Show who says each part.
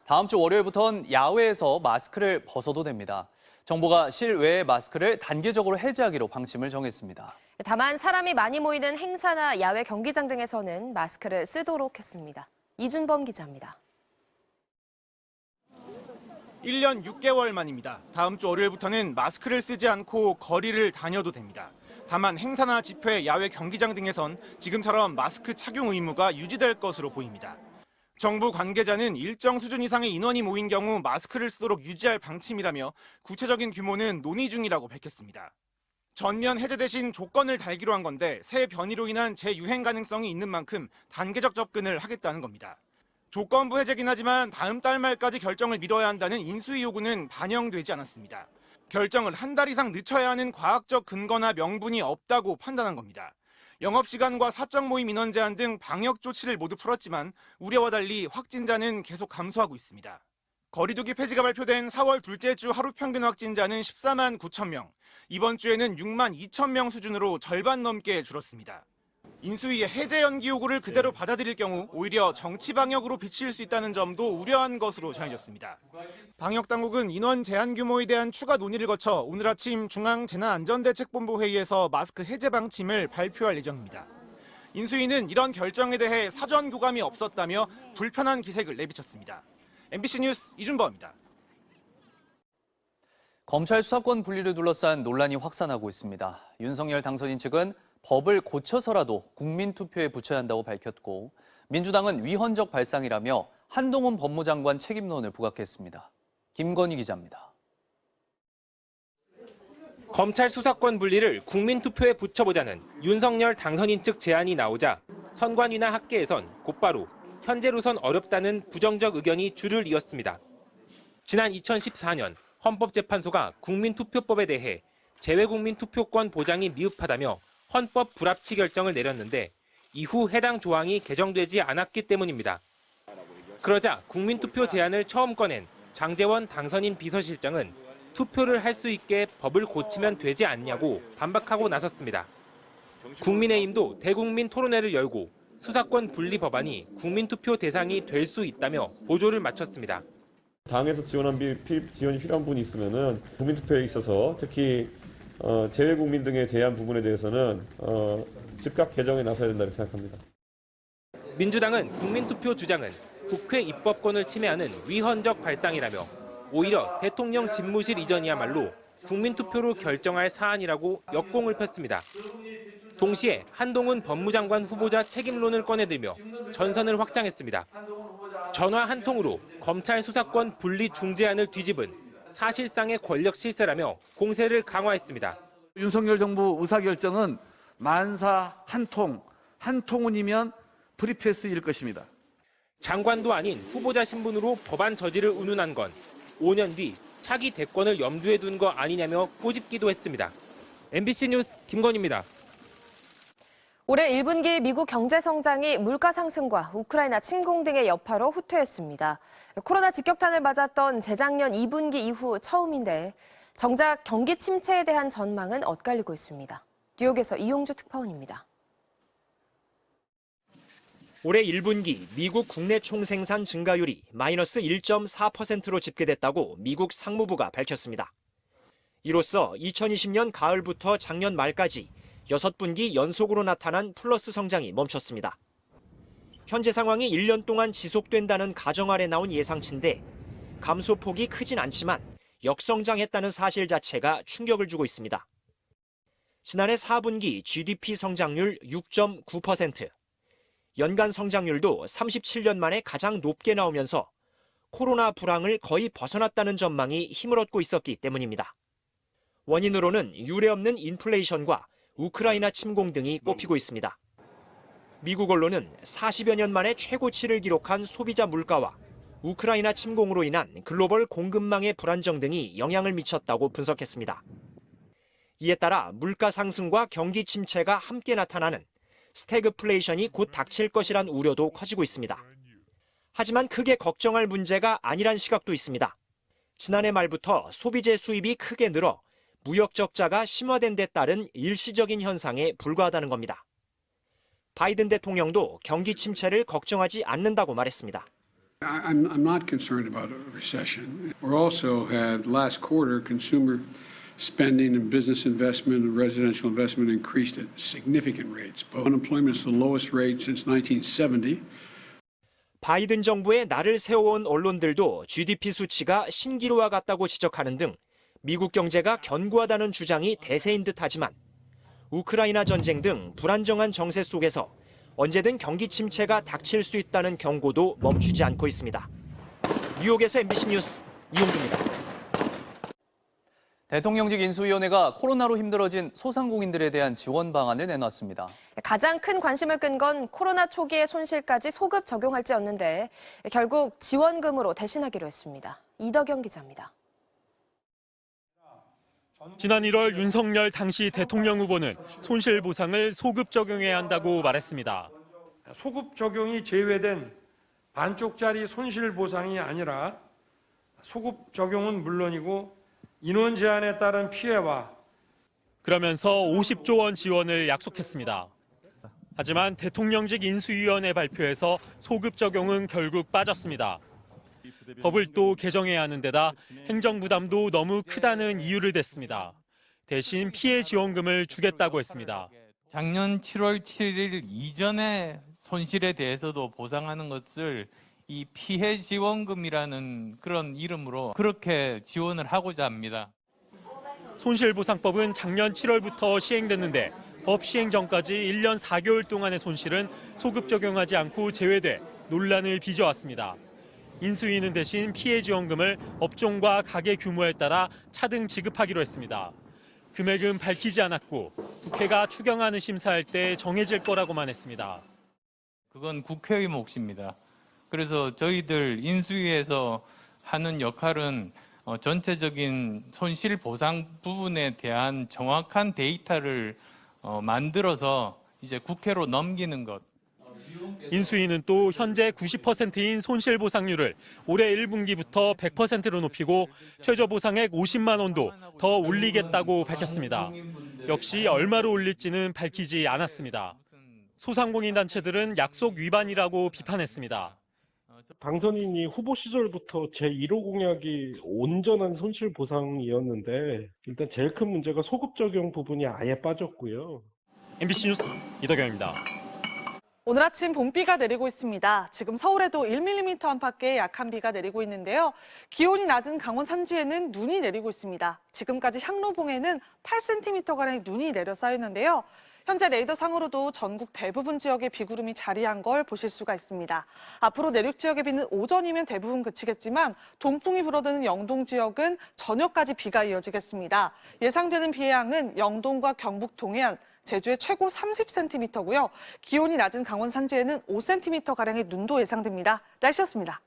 Speaker 1: 다음 주 월요일부터는 야외에서 마스크를 벗어도 됩니다. 정부가 실외 마스크를 단계적으로 해제하기로 방침을 정했습니다.
Speaker 2: 다만 사람이 많이 모이는 행사나 야외 경기장 등에서는 마스크를 쓰도록 했습니다. 이준범 기자입니다.
Speaker 3: 1년 6개월 만입니다. 다음 주 월요일부터는 마스크를 쓰지 않고 거리를 다녀도 됩니다. 다만 행사나 집회, 야외 경기장 등에선 지금처럼 마스크 착용 의무가 유지될 것으로 보입니다. 정부 관계자는 일정 수준 이상의 인원이 모인 경우 마스크를 쓰도록 유지할 방침이라며 구체적인 규모는 논의 중이라고 밝혔습니다. 전면 해제 대신 조건을 달기로 한 건데 새 변이로 인한 재유행 가능성이 있는 만큼 단계적 접근을 하겠다는 겁니다. 조건부 해제긴 하지만 다음 달 말까지 결정을 미뤄야 한다는 인수위 요구는 반영되지 않았습니다. 결정을 한 달 이상 늦춰야 하는 과학적 근거나 명분이 없다고 판단한 겁니다. 영업시간과 사적 모임 인원 제한 등 방역 조치를 모두 풀었지만 우려와 달리 확진자는 계속 감소하고 있습니다. 거리두기 폐지가 발표된 4월 둘째 주 하루 평균 확진자는 14만 9천 명, 이번 주에는 6만 2천 명 수준으로 절반 넘게 줄었습니다. 인수위의 해제 연기 요구를 그대로 받아들일 경우 오히려 정치 방역으로 비칠 수 있다는 점도 우려한 것으로 전해졌습니다. 방역당국은 인원 제한 규모에 대한 추가 논의를 거쳐 오늘 아침 중앙재난안전대책본부 회의에서 마스크 해제 방침을 발표할 예정입니다. 인수위는 이런 결정에 대해 사전 교감이 없었다며 불편한 기색을 내비쳤습니다. MBC 뉴스 이준범입니다.
Speaker 1: 검찰 수사권 분리를 둘러싼 논란이 확산하고 있습니다. 윤석열 당선인 측은 법을 고쳐서라도 국민투표에 붙여야 한다고 밝혔고 민주당은 위헌적 발상이라며 한동훈 법무장관 책임론을 부각했습니다. 김건희 기자입니다.
Speaker 4: 검찰 수사권 분리를 국민투표에 붙여보자는 윤석열 당선인 측 제안이 나오자 선관위나 학계에선 곧바로 현재로선 어렵다는 부정적 의견이 줄을 이었습니다. 지난 2014년 헌법재판소가 국민투표법에 대해 재외국민투표권 보장이 미흡하다며 헌법 불합치 결정을 내렸는데 이후 해당 조항이 개정되지 않았기 때문입니다. 그러자 국민투표 제안을 처음 꺼낸 장제원 당선인 비서실장은 투표를 할 수 있게 법을 고치면 되지 않냐고 반박하고 나섰습니다. 국민의힘도 대국민 토론회를 열고 수사권 분리 법안이 국민투표 대상이 될 수 있다며 보조를 마쳤습니다.
Speaker 5: 당에서 지원이 필요한 분이 있으면은 국민투표에 있어서 특히 재외국민 등에 대한 부분에 대해서는 즉각 개정에 나서야 된다고 생각합니다.
Speaker 4: 민주당은 국민투표 주장은 국회 입법권을 침해하는 위헌적 발상이라며 오히려 대통령 집무실 이전이야말로 국민투표로 결정할 사안이라고 역공을 폈습니다. 동시에 한동훈 법무장관 후보자 책임론을 꺼내들며 전선을 확장했습니다. 전화 한 통으로 검찰 수사권 분리 중재안을 뒤집은 사실상의 권력 실세라며 공세를 강화했습니다.
Speaker 6: 윤석열 정부 의사결정은 만사 한 통운이면 프리패스일 것입니다.
Speaker 4: 장관도 아닌 후보자 신분으로 법안 저지를 운운한 건 5년 뒤 차기 대권을 염두에 둔 거 아니냐며 꼬집기도 했습니다. MBC 뉴스 김건희입니다.
Speaker 2: 올해 1분기 미국 경제 성장이 물가 상승과 우크라이나 침공 등의 여파로 후퇴했습니다. 코로나 직격탄을 맞았던 재작년 2분기 이후 처음인데 정작 경기 침체에 대한 전망은 엇갈리고 있습니다. 뉴욕에서 이용주 특파원입니다.
Speaker 7: 올해 1분기 미국 국내 총생산 증가율이 마이너스 1.4%로 집계됐다고 미국 상무부가 밝혔습니다. 이로써 2020년 가을부터 작년 말까지 6분기 연속으로 나타난 플러스 성장이 멈췄습니다. 현재 상황이 1년 동안 지속된다는 가정 아래 나온 예상치인데 감소폭이 크진 않지만 역성장했다는 사실 자체가 충격을 주고 있습니다. 지난해 4분기 GDP 성장률 6.9%, 연간 성장률도 37년 만에 가장 높게 나오면서 코로나 불황을 거의 벗어났다는 전망이 힘을 얻고 있었기 때문입니다. 원인으로는 유례없는 인플레이션과 우크라이나 침공 등이 꼽히고 있습니다. 미국 언론은 40여 년 만에 최고치를 기록한 소비자 물가와 우크라이나 침공으로 인한 글로벌 공급망의 불안정 등이 영향을 미쳤다고 분석했습니다. 이에 따라 물가 상승과 경기 침체가 함께 나타나는 스태그플레이션이 곧 닥칠 것이란 우려도 커지고 있습니다. 하지만 크게 걱정할 문제가 아니란 시각도 있습니다. 지난해 말부터 소비재 수입이 크게 늘어 무역 적자가 심화된 데 따른 일시적인 현상에 불과하다는 겁니다. 바이든 대통령도 경기 침체를 걱정하지 않는다고 말했습니다.
Speaker 8: I'm not concerned about a recession. We also had last quarter consumer spending and business investment and residential investment increased at significant rates. Unemployment is the lowest rate since 1970.
Speaker 7: 바이든 정부의 날을 세워온 언론들도 GDP 수치가 신기루와 같다고 지적하는 등 미국 경제가 견고하다는 주장이 대세인 듯하지만 우크라이나 전쟁 등 불안정한 정세 속에서 언제든 경기 침체가 닥칠 수 있다는 경고도 멈추지 않고 있습니다. 뉴욕에서 MBC 뉴스 이용주입니다.
Speaker 1: 대통령직 인수위원회가 코로나로 힘들어진 소상공인들에 대한 지원 방안을 내놨습니다.
Speaker 2: 가장 큰 관심을 끈 건 코로나 초기의 손실까지 소급 적용할지였는데 결국 지원금으로 대신하기로 했습니다. 이덕영 기자입니다.
Speaker 9: 지난 1월 윤석열 당시 대통령 후보는 손실 보상을 소급 적용해야 한다고 말했습니다.
Speaker 10: 소급 적용이 제외된 반쪽짜리 손실 보상이 아니라 소급 적용은 물론이고 인원 제한에 따른 피해와
Speaker 9: 그러면서 50조 원 지원을 약속했습니다. 하지만 대통령직 인수위원회 발표에서 소급 적용은 결국 빠졌습니다. 법을 또 개정해야 하는 데다 행정 부담도 너무 크다는 이유를 댔습니다. 대신 피해 지원금을 주겠다고 했습니다.
Speaker 11: 작년 7월 7일 이전의 손실에 대해서도 보상하는 것을 이 피해 지원금이라는 그런 이름으로 그렇게 지원을 하고자 합니다.
Speaker 9: 손실보상법은 작년 7월부터 시행됐는데 법 시행 전까지 1년 4개월 동안의 손실은 소급 적용하지 않고 제외돼 논란을 빚어왔습니다. 인수위는 대신 피해 지원금을 업종과 가게 규모에 따라 차등 지급하기로 했습니다. 금액은 밝히지 않았고 국회가 추경안을 심사할 때 정해질 거라고만 했습니다.
Speaker 11: 그건 국회의 몫입니다. 그래서 저희들 인수위에서 하는 역할은 전체적인 손실 보상 부분에 대한 정확한 데이터를 만들어서 이제 국회로 넘기는 것.
Speaker 9: 인수위는 또 현재 90%인 손실 보상률을 올해 1분기부터 100%로 높이고 최저 보상액 50만 원도 더 올리겠다고 밝혔습니다. 역시 얼마로 올릴지는 밝히지 않았습니다. 소상공인 단체들은 약속 위반이라고 비판했습니다.
Speaker 10: 당선인이 후보 시절부터 제1호 공약이 온전한 손실 보상이었는데 일단 제일 큰 문제가 소급 적용 부분이 아예 빠졌고요.
Speaker 9: MBC 뉴스 이덕영입니다.
Speaker 12: 오늘 아침 봄비가 내리고 있습니다. 지금 서울에도 1mm 안팎의 약한 비가 내리고 있는데요. 기온이 낮은 강원 산지에는 눈이 내리고 있습니다. 지금까지 향로봉에는 8cm가량의 눈이 내려 쌓였는데요. 현재 레이더상으로도 전국 대부분 지역에 비구름이 자리한 걸 보실 수가 있습니다. 앞으로 내륙 지역의 비는 오전이면 대부분 그치겠지만 동풍이 불어드는 영동 지역은 저녁까지 비가 이어지겠습니다. 예상되는 비의 양은 영동과 경북 동해안, 제주에 최고 30cm고요. 기온이 낮은 강원 산지에는 5cm가량의 눈도 예상됩니다. 날씨였습니다.